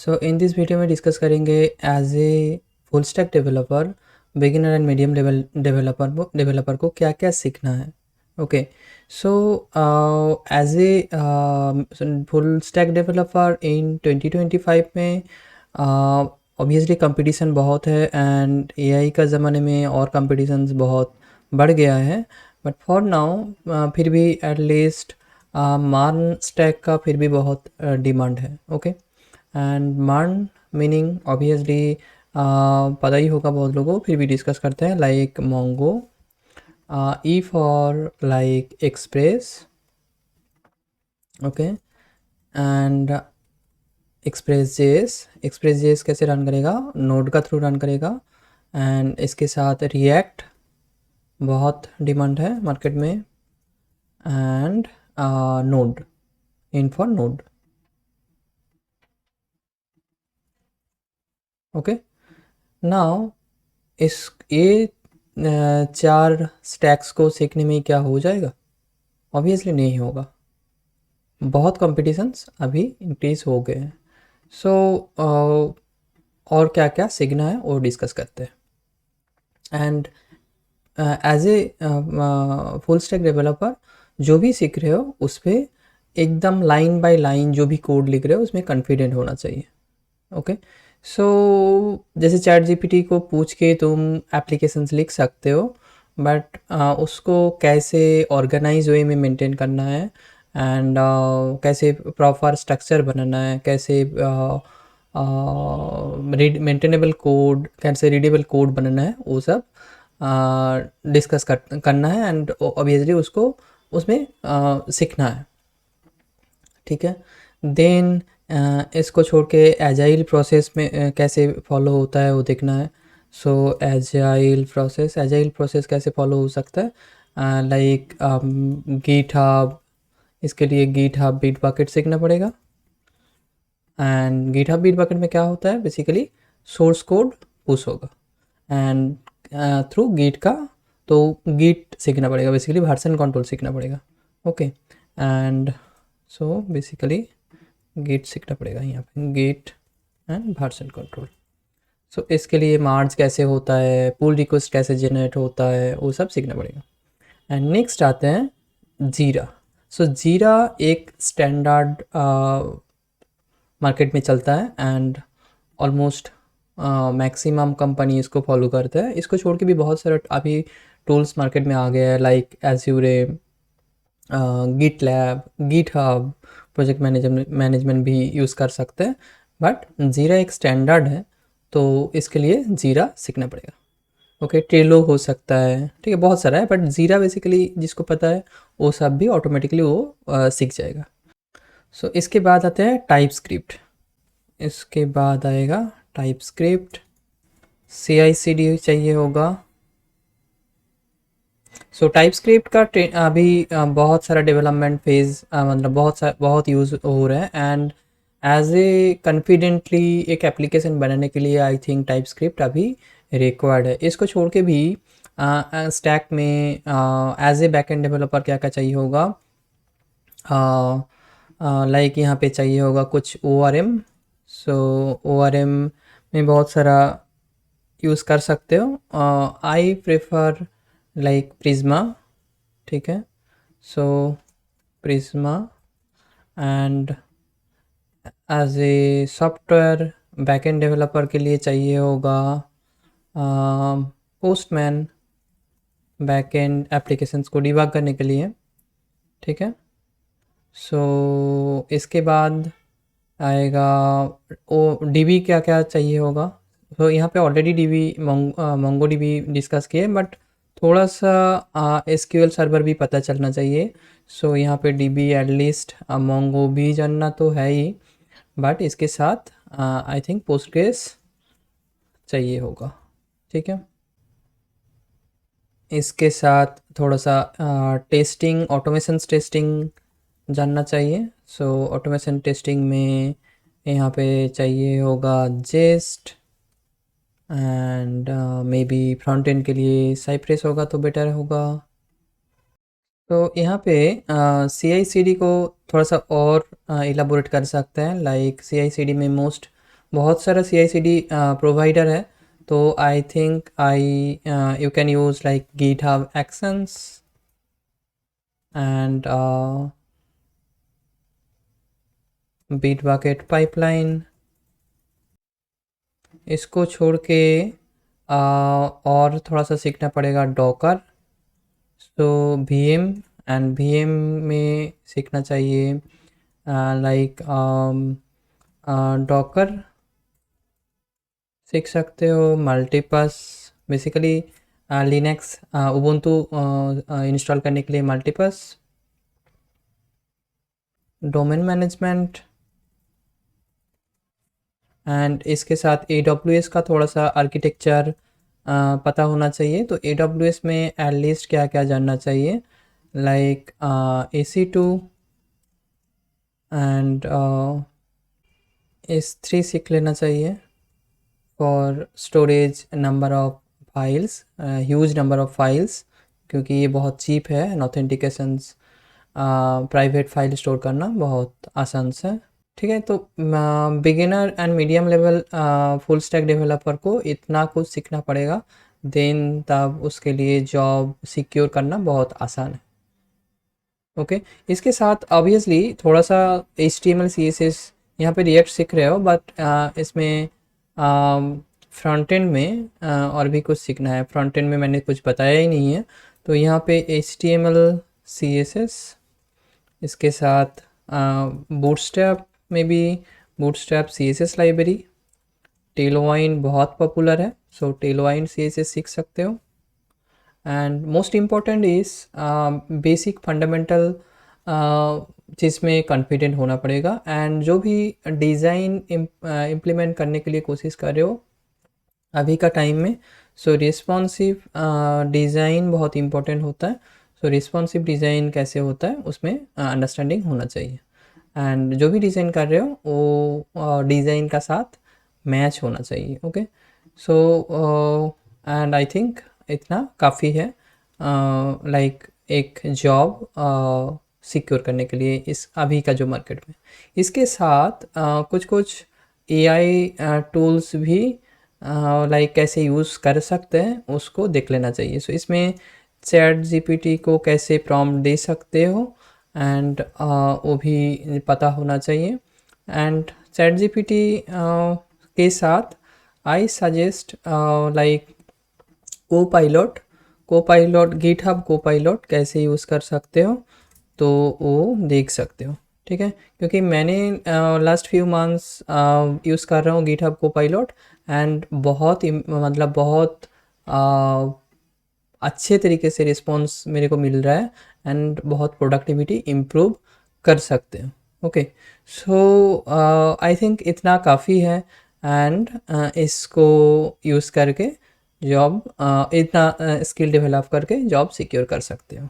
So in this video में discuss करेंगे as a full stack developer, beginner and medium level developer को क्या क्या सीखना है। Okay, so as a full stack developer in 2025 में ऑब्वियसली कंपटीशन बहुत है एंड एआई का ज़माने में और कंपटीशन बहुत बढ़ गया है। बट फॉर नाउ फिर भी एटलीस्ट मार्न स्टैक का फिर भी बहुत डिमांड है। ओके, एंड मार्न मीनिंग ऑब्वियसली पता ही होगा बहुत लोगों को, फिर भी डिस्कस करते हैं। Like Mongo, E for like express, okay, and express JS कैसे रन करेगा, नोड का थ्रू रन करेगा। एंड इसके साथ रिएक्ट बहुत डिमांड है मार्केट में, and node, in for node. Okay, now इस ये चार स्टैक्स को सीखने में क्या हो जाएगा? ऑब्वियसली नहीं होगा, बहुत कॉम्पिटिशन्स अभी इंक्रीज हो गए हैं। सो और क्या क्या सीखना है वो डिस्कस करते हैं। And as a full stack developer जो भी सीख रहे हो उस पर एकदम लाइन बाय लाइन जो भी कोड लिख रहे हो उसमें कॉन्फिडेंट होना चाहिए। ओके, सो जैसे चैट जीपीटी को पूछ के तुम एप्लीकेशंस लिख सकते हो, बट उसको कैसे ऑर्गेनाइज वे में मेंटेन करना है एंड कैसे प्रॉपर स्ट्रक्चर बनाना है, कैसे मेंटेनेबल कोड, कैसे रीडेबल कोड बनाना है, वो सब डिस्कस करना है एंड ऑब्वियसली उसको उसमें सीखना है। ठीक है, देन इसको छोड़ के एजाइल प्रोसेस में कैसे फॉलो होता है वो देखना है। सो एजाइल प्रोसेस कैसे फॉलो हो सकता है, लाइक गिट हब, इसके लिए गिट हब बिट बकेट सीखना पड़ेगा। And GitHub Bitbucket में क्या होता है, बेसिकली सोर्स कोड पुश होगा एंड थ्रू गिट का, तो गिट सीखना पड़ेगा, बेसिकली वर्जन कंट्रोल सीखना पड़ेगा। Okay, and so basically git सीखना पड़ेगा यहाँ पे, git and version control. So इसके लिए मार्ज कैसे होता है, पुल रिक्वेस्ट कैसे जनरेट होता है, वो सब सीखना पड़ेगा। एंड नेक्स्ट आते हैं जीरा। सो जीरा एक स्टैंडर्ड मार्केट में चलता है एंड ऑलमोस्ट मैक्सिमम कंपनी इसको फॉलो करते हैं। इसको छोड़ के भी बहुत सारे अभी टूल्स मार्केट में आ गए हैं, like Azure, GitLab, GitHub, project management भी यूज़ कर सकते हैं। बट जीरा एक स्टैंडर्ड है, तो इसके लिए जीरा सीखना पड़ेगा। ओके, ट्रेलो हो सकता है, ठीक है, बहुत सारा है, बट जीरा बेसिकली जिसको पता है वो सब भी ऑटोमेटिकली वो सीख जाएगा। सो इसके बाद आते हैं टाइप स्क्रिप्ट। इसके बाद आएगा टाइप स्क्रिप्ट, CI/CD चाहिए होगा। सो टाइप स्क्रिप्ट का अभी बहुत सारा डेवलपमेंट फेज, मतलब बहुत यूज़ हो रहा है एंड एज ए कॉन्फिडेंटली एक एप्लीकेशन बनाने के लिए आई थिंक टाइप स्क्रिप्ट अभी रिक्वायर्ड है। इसको छोड़ के भी स्टैक में एज ए बैकएंड डेवलपर क्या क्या चाहिए होगा, लाइक यहाँ पे चाहिए होगा कुछ ORM। सो ORM में बहुत सारा यूज़ कर सकते हो। आई प्रेफर लाइक प्रिज्मा, ठीक है, so Prisma. And as a software backend developer के लिए चाहिए होगा पोस्टमैन, बैकएंड एप्लीकेशंस को डिबग करने के लिए, ठीक है। सो इसके बाद आएगा ओ डीबी, क्या क्या चाहिए होगा। तो यहाँ पे already dB Mongo dB discuss किए, बट थोड़ा सा SQL सर्वर भी पता चलना चाहिए। सो यहाँ पे डीबी एटलीस्ट, मोंगो भी जानना तो है ही, बट इसके साथ आई थिंक पोस्टग्रेस चाहिए होगा, ठीक है। इसके साथ थोड़ा सा टेस्टिंग, ऑटोमेशन टेस्टिंग जानना चाहिए। सो ऑटोमेशन टेस्टिंग में यहाँ पे चाहिए होगा Jest, and maybe front end के लिए साइप्रेस होगा तो बेटर होगा। तो यहाँ पे CI/CD को थोड़ा सा और इलाबोरेट कर सकते हैं, लाइक CI/CD में मोस्ट बहुत सारा CI/CD प्रोवाइडर है, तो I think you can use like GitHub Actions and Bitbucket pipeline. इसको छोड़ के और थोड़ा सा सीखना पड़ेगा डॉकर। तो VM एंड VM में सीखना चाहिए लाइक डॉकर सीख सकते हो, मल्टीपस बेसिकली लिनक्स उबुंटू इंस्टॉल करने के लिए मल्टीपस, डोमेन मैनेजमेंट एंड इसके साथ AWS का थोड़ा सा आर्किटेक्चर पता होना चाहिए। तो AWS में एटलीस्ट क्या क्या जानना चाहिए, लाइक EC2 एंड S3 सीख लेना चाहिए for storage number of files, huge number of files, क्योंकि ये बहुत चीप है and authentications private file store करना बहुत आसान है। ठीक है, तो beginner and medium level full stack developer को इतना कुछ सीखना पड़ेगा, देन तब उसके लिए जॉब सिक्योर करना बहुत आसान है। ओके, इसके साथ ऑब्वियसली थोड़ा सा HTML CSS, यहाँ पे रिएक्ट सीख रहे हो, बट इसमें फ्रंट एंड में और भी कुछ सीखना है। फ्रंट एंड में मैंने कुछ बताया ही नहीं है, तो यहाँ पे HTML CSS, इसके साथ बूटस्ट्रैप में भी बूटस्ट्रैप CSS लाइब्रेरी, टेलवाइन बहुत पॉपुलर है, सो टेलवाइन CSS सीख सकते हो। And most important is basic fundamental चीज़ में कॉन्फिडेंट होना पड़ेगा। एंड जो भी डिज़ाइन इम्प्लीमेंट करने के लिए कोशिश कर रहे हो अभी का टाइम में, सो रिस्पॉन्सिव डिज़ाइन बहुत इम्पोर्टेंट होता है। सो रिस्पॉन्सिव डिज़ाइन कैसे होता है उसमें अंडरस्टैंडिंग होना चाहिए, एंड जो भी डिज़ाइन कर रहे हो वो डिज़ाइन का साथ मैच होना चाहिए। Okay, so and I think इतना काफ़ी है लाइक एक जॉब सिक्योर करने के लिए इस अभी का जो मार्केट में। इसके साथ कुछ कुछ AI टूल्स भी लाइक कैसे यूज़ कर सकते हैं उसको देख लेना चाहिए। सो इसमें ChatGPT को कैसे प्रॉम्प्ट दे सकते हो एंड वो भी पता होना चाहिए। एंड ChatGPT के साथ आई सजेस्ट लाइक कोपाइलट GitHub कोपाइलट कैसे यूज़ कर सकते हो, तो वो देख सकते हो। ठीक है, क्योंकि मैंने लास्ट फ्यू मंथ्स यूज़ कर रहा हूँ GitHub कोपाइलट, एंड बहुत मतलब बहुत अच्छे तरीके से रिस्पॉन्स मेरे को मिल रहा है एंड बहुत प्रोडक्टिविटी इम्प्रूव कर सकते हैं। ओके, सो आई थिंक इतना काफ़ी है, एंड इसको यूज़ करके जॉब इतना स्किल डेवलप करके जॉब सिक्योर कर सकते हो।